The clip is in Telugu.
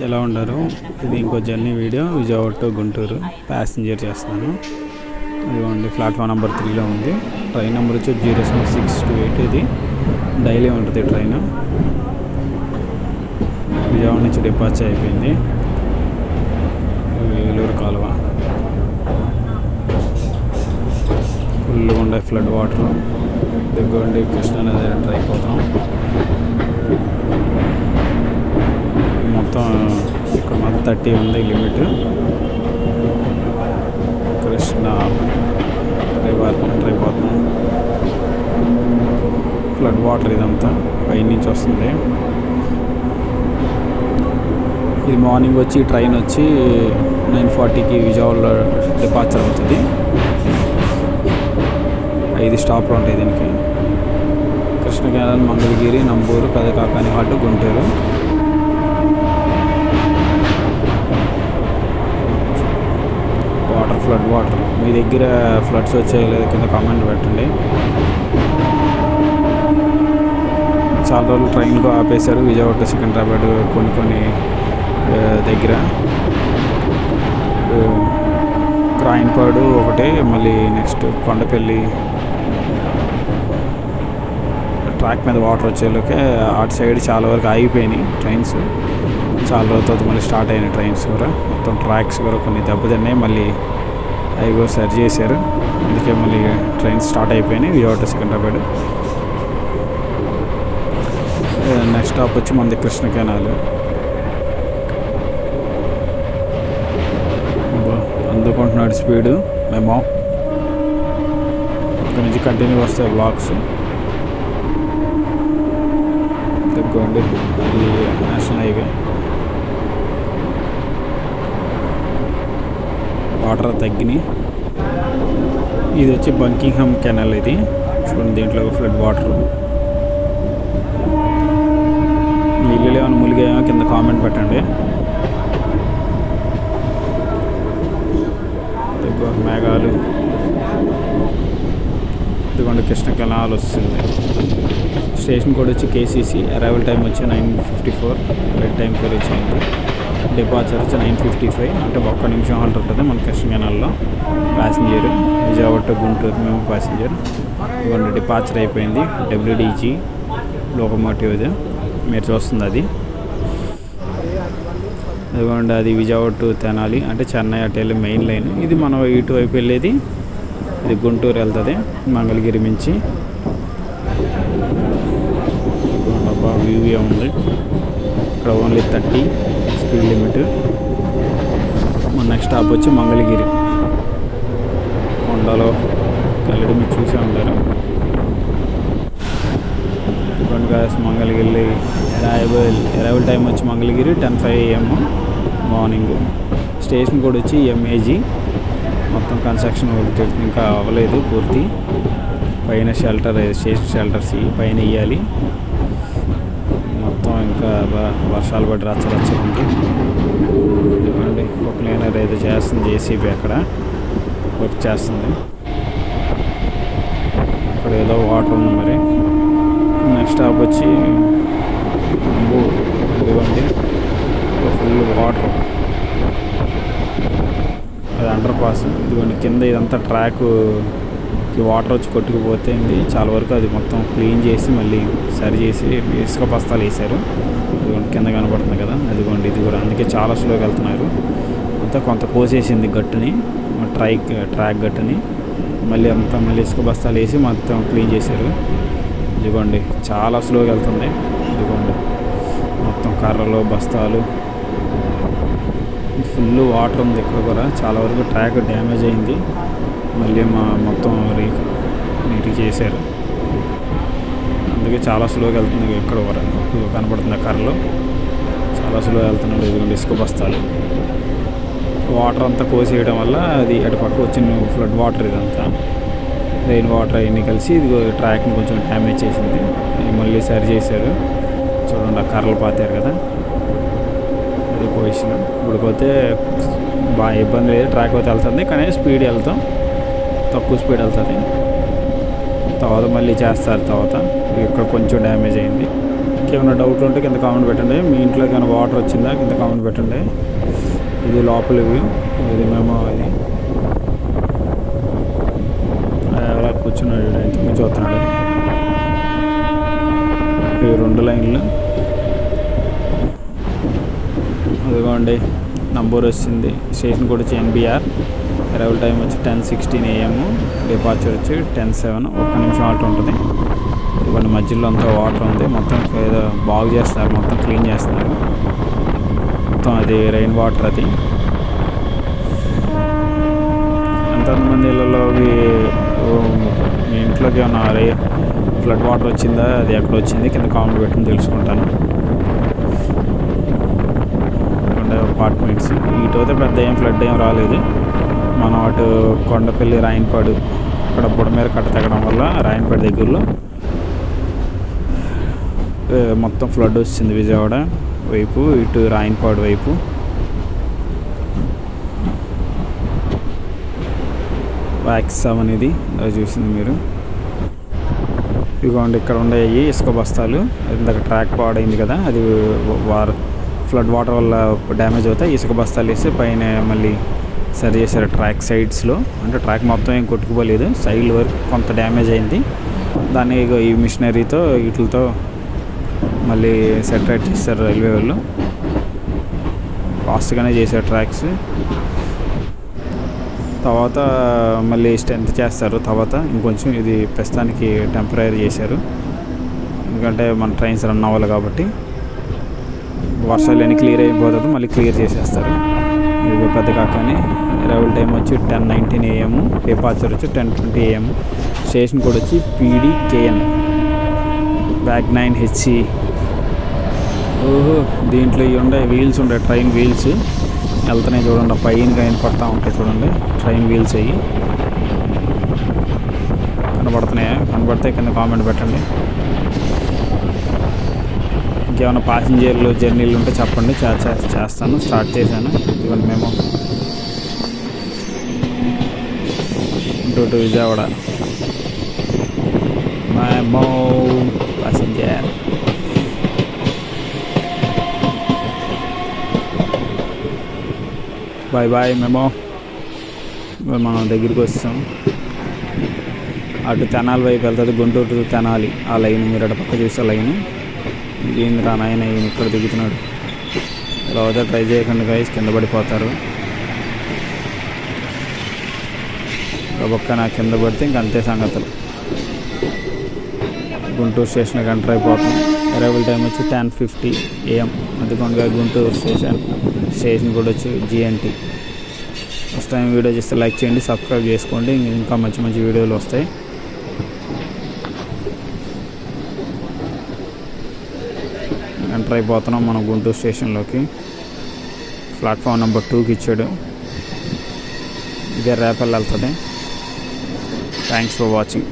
ఎలా ఉన్నారు? ఇది ఇంకో journey video. Vijayawada to Guntur passenger చేస్తున్నాను. ఇదిగోండి ప్లాట్ఫామ్ నెంబర్ 3లో ఉంది. ట్రైన్ నెంబర్ వచ్చి 07628. ఇది డైలీ ఉంటుంది ట్రైన్. విజయవాడ నుంచి డిపార్చర్ అయిపోయింది. ఏలూరు కాలువ ఫుల్గా ఉండే ఫ్లడ్ వాటర్. దగ్గరండి కృష్ణా నది ఎంటర్ అయిపోతాం. మొత్తం ఇక్కడ మొత్తం 30 ఉంది లిమిట్. కృష్ణా రివర్ ఎంటర్ అయిపోతాం. ఫ్లడ్ వాటర్ ఇదంతా పైనుంచి వస్తుంది. ఇది మార్నింగ్ వచ్చి ట్రైన్ వచ్చి 9:40కి విజయవాడలో డిపార్చర్ అవుతుంది. 5 స్టాప్లు ఉంటాయి దీనికి. Krishna canal, Mangalagiri, Namburu, Pedakakani ghat, Guntur. Water flood water. మీ దగ్గర ఫ్లడ్స్ వచ్చాయి లేదా కింద కామెంట్ పెట్టండి. చాలా రోజులు ట్రైన్కు ఆపేశారు విజయవాడ టు సికింద్రాబాద్ కొన్ని దగ్గర. క్రాయన్పాడు ఒకటే, మళ్ళీ నెక్స్ట్ కొండపల్లి ట్రాక్ మీద వాటర్ వచ్చేలోకే అటు సైడ్ చాలా వరకు ఆగిపోయినాయి ట్రైన్స్. చాలా రోజుల తర్వాత మళ్ళీ స్టార్ట్ అయినాయి ట్రైన్స్ కూడా. మొత్తం ట్రాక్స్ కూడా కొన్ని దెబ్బతిన్నాయి. మళ్ళీ అవి కూడా సరి చేశారు. అందుకే మళ్ళీ ట్రైన్స్ స్టార్ట్ అయిపోయినాయి Vijayawada to Secunderabad. Next stop వచ్చి మనది కృష్ణ కెనాల్. అందుకుంటున్నాడు స్పీడ్. మేము ఇక్కడ నుంచి కంటిన్యూ వస్తాయి బ్లాగ్స్. తగ్గండి, అది నేషనల్ హైవే. వాటర్ తగ్గినాయి. ఇది వచ్చి బంకింగ్హామ్ కెనాల్. ఇది చూడండి, దీంట్లో ఫ్లడ్ వాటర్. మీ ఇల్లు ఏమైనా ములిగాయో కింద కామెంట్ పెట్టండి. మేఘాలు. ఇదిగోండి కృష్ణ కెనాల్ వస్తుంది. స్టేషన్ కోడ్ వచ్చి కేసీసీ. అరైవల్ టైం వచ్చి 9:54. బెడ్ టైం కూడా వచ్చింది. డిపార్చర్ వచ్చి 9:55. అంటే 1 నిమిషం హాల్ట్ ఉంటుంది మన కృష్ణ కెనాల్లో. ప్యాసింజర్ విజయవాడ టు గుంటూరు మేము ప్యాసింజర్. ఇదిగోండి డిపార్చర్ అయిపోయింది. డబ్ల్యూడీజీ లోకోమోటివ్ ఇది మీరు చూస్తుంది. అది ఇదిగోండి, అది విజయవాడ టు తెనాలి అంటే చెన్నై అటు వెళ్ళి మెయిన్ లైన్. ఇది మనం ఇటువైపు వెళ్ళేది. ఇది గుంటూరు వెళ్తుంది మంగళగిరి నుంచి. బాగా వ్యూ ఉంది. ఇక్కడ ఓన్లీ 30 స్పీడ్ లిమిట్. మన నెక్స్ట్ స్టాప్ వచ్చి మంగళగిరి. కొండలో ఆల్రెడీ మీరు చూసే ఉంటారు. ఇదిగోండి మంగళగిరి అరైవల్ టైం వచ్చి మంగళగిరి 10:05 AM మార్నింగ్. స్టేషన్ కూడా వచ్చి ఎంఏజీ. మొత్తం కన్స్ట్రక్షన్ ఇంకా అవ్వలేదు పూర్తి. పైన షెల్టర్, స్టేషన్ షెల్టర్స్ పైన వేయాలి. మొత్తం ఇంకా వర్షాలు పడి రచ్చ ఉంది. ఇదిగోండి ఒక క్లీనర్ ఏదో చేస్తుంది, జేసీబీ అక్కడ వర్క్ చేస్తుంది. ఇక్కడ ఏదో వాటర్ ఉంది మరి. నెక్స్ట్ స్టాప్ వచ్చి నంబూరు. ఇదిగోండి ఫుల్ వాటర్. అది అండర్ పాస్. ఇదిగోండి కింద ఇదంతా ట్రాక్కి వాటర్ వచ్చి కొట్టుకుపోతుంది. చాలా వరకు అది మొత్తం క్లీన్ చేసి మళ్ళీ సరి చేసి ఇసుక బస్తాలు వేశారు. ఇదిగోండి కింద కనబడుతుంది కదా, అదిగోండి ఇది కూడా. అందుకే చాలా స్లోగా వెళ్తున్నారు. అంతా కొంత కోసేసింది గట్టుని, ట్రాక్ గట్టుని. మళ్ళీ ఇసుక బస్తాలు వేసి మొత్తం క్లీన్ చేశారు. ఇదిగోండి చాలా స్లోగా వెళ్తుంది. ఇదిగోండి మొత్తం కర్రలు, బస్తాలు, ఫుల్ వాటర్ ఉంది. ఇక్కడ కూడా చాలా వరకు ట్రాక్ డ్యామేజ్ అయింది. మళ్ళీ మొత్తం నీట్గా చేశారు. అందుకే చాలా స్లోగా వెళ్తుంది. ఇక్కడ వరకు కనపడుతుంది కర్రలు. చాలా స్లోగా వెళ్తున్నాడు. ఇదిగోండి ఇసుక బస్తాలు. వాటర్ అంతా కోసేయడం వల్ల అది అటు పక్క వచ్చిన ఫ్లడ్ వాటర్ ఇదంతా రెయిన్ వాటర్ అవన్నీ కలిసి ఇది ట్రాక్ని కొంచెం డ్యామేజ్ చేసింది. మళ్ళీ సరి చేశారు. చూడండి ఆ కర్రలు పాతారు కదా, అది పొజిషన్. ఇప్పుడు పోతే బాగా ఇబ్బంది లేదు. ట్రాక్ అయితే వెళ్తుంది కానీ స్పీడ్ వెళ్తాం, తక్కువ స్పీడ్ వెళ్తుంది. తర్వాత మళ్ళీ చేస్తారు. తర్వాత ఇక్కడ కొంచెం డ్యామేజ్ అయింది. ఇంకేమైనా డౌట్లు ఉంటే కింద కామెంట్ పెట్టండి. మీ ఇంట్లోకి ఏమైనా వాటర్ వచ్చిందా కింద కామెంట్ పెట్టండి. ఇది లోపల వ్యూ. ఇది మేము ఇది ఎలా కూర్చున్నాడు ఆయన చూస్తున్నాడు. ఈ 2 లైన్లు అదిగోండి. నంబర్ వచ్చింది. స్టేషన్ కూడా వచ్చి NBR. అరైవల్ టైం వచ్చి 10:16 AM. డిపార్చర్ వచ్చి 10:07. 1 నిమిషం ఆల్ట్ ఉంటుంది. ఇదిగోండి మధ్యలో అంతా వాటర్ ఉంది. మొత్తం ఏదో బాగు చేస్తున్నారు, మొత్తం క్లీన్ చేస్తున్నారు. మొత్తం అది రెయిన్ వాటర్. అది ఎంతమంది ఇళ్ళలోకి మీ ఇంట్లోకి ఏమన్నా ఫ్లడ్ వాటర్ వచ్చిందా, అది ఎక్కడ వచ్చింది కింద కామెంట్ పెట్టుకుని తెలుసుకుంటాను. అపార్ట్మెంట్స్ ఇటైతే పెద్ద ఏం ఫ్లడ్ ఏం రాలేదు. మనం అటు కొండపల్లి, రాయనపాడు అక్కడ బుడమేర కట్ట తగ్గడం వల్ల రాయనపాడు దగ్గరలో మొత్తం ఫ్లడ్ వచ్చింది. విజయవాడ వైపు, ఇటు రాయనపాడు వైపు. వ్యాక్స్ అనేది అది చూసింది మీరు. ఇదిగోండి ఇక్కడ ఉండేవి ఇసుక బస్తాలు. ఇందాక ట్రాక్ పాడైంది కదా, అది ఫ్లడ్ వాటర్ వల్ల డ్యామేజ్ అవుతాయి. ఇసుక బస్తాలు వేసి పైన మళ్ళీ సరి చేశారు ట్రాక్ సైడ్స్లో. అంటే ట్రాక్ మొత్తం ఏం కొట్టుకుపోలేదు, సైడ్ వరకు కొంత డ్యామేజ్ అయింది. దాన్ని ఈ మిషనరీతో వీటితో మళ్ళీ సెటరేట్ చేస్తారు రైల్వే వాళ్ళు. ఫాస్ట్గానే చేశారు ట్రాక్స్. తర్వాత మళ్ళీ స్ట్రెంత్ చేస్తారు. తర్వాత ఇంకొంచెం ఇది ప్రస్తుతానికి టెంపరీ చేశారు, ఎందుకంటే మన ట్రైన్స్ రన్ అవ్వాలి కాబట్టి. వర్షాలు అన్నీ క్లియర్ అయిపోతుంది, మళ్ళీ క్లియర్ చేసేస్తారు. ఇది పెద్ద కాకని. అరైవల్ టైం వచ్చి 10:19 AM. డిపార్చర్ వచ్చి 10:20 AM. స్టేషన్ కోడ్ వచ్చి PDKN బ్యాగ్ 9HC. ఓహో, దీంట్లో ఇవి ఉండే వీల్స్ ఉండే ట్రైన్ వీల్స్ వెళ్తున్నాయి చూడండి. పైన కనపడతా ఉంటాయి చూడండి ట్రైన్ వీల్స్. అయ్యి కనపడుతున్నాయా? కనపడితే కింద కామెంట్ పెట్టండి. ఇంకేమైనా ప్యాసింజర్లు జర్నీలు ఉంటే చెప్పండి, చేస్తాను. స్టార్ట్ చేశాను. ఇవన్నీ మేము టు విజయవాడ మేము ప్యాసింజర్. Bye bye. మేము మనం దగ్గరికి వస్తాం. అటు తెనాలి వైపు వెళ్తుంది, గుంటూరు టు తెనాలి. ఆ లైన్ మీరు అటు పక్క చూసే లైన్. ఏంది రా నాయన ఈయన ఇక్కడ దిగుతున్నాడు. ఇలా అయితే ట్రై చేయకండి గైస్, కింద పడిపోతారు. ఒక్క నా కింద పడితే ఇంక అంతే సంగతులు. గుంటూరు స్టేషన్కి ఎంటర్ అయిపోతాం. అరైవల్ టైం వచ్చి 10:50 AM. అందుకొండగా గుంటూరు స్టేషన్ కూడా వచ్చి GNT. ఫస్ట్ టైం వీడియో చేస్తే లైక్ చేయండి, సబ్స్క్రైబ్ చేసుకోండి. ఇంకా మంచి మంచి వీడియోలు వస్తాయి. ఎంటర్ అయిపోతున్నాం మనం గుంటూరు స్టేషన్లోకి. ప్లాట్ఫామ్ నెంబర్ 2కి ఇచ్చాడు. ఇదే రేపల్లి వెళ్తుంది. Thanks for watching.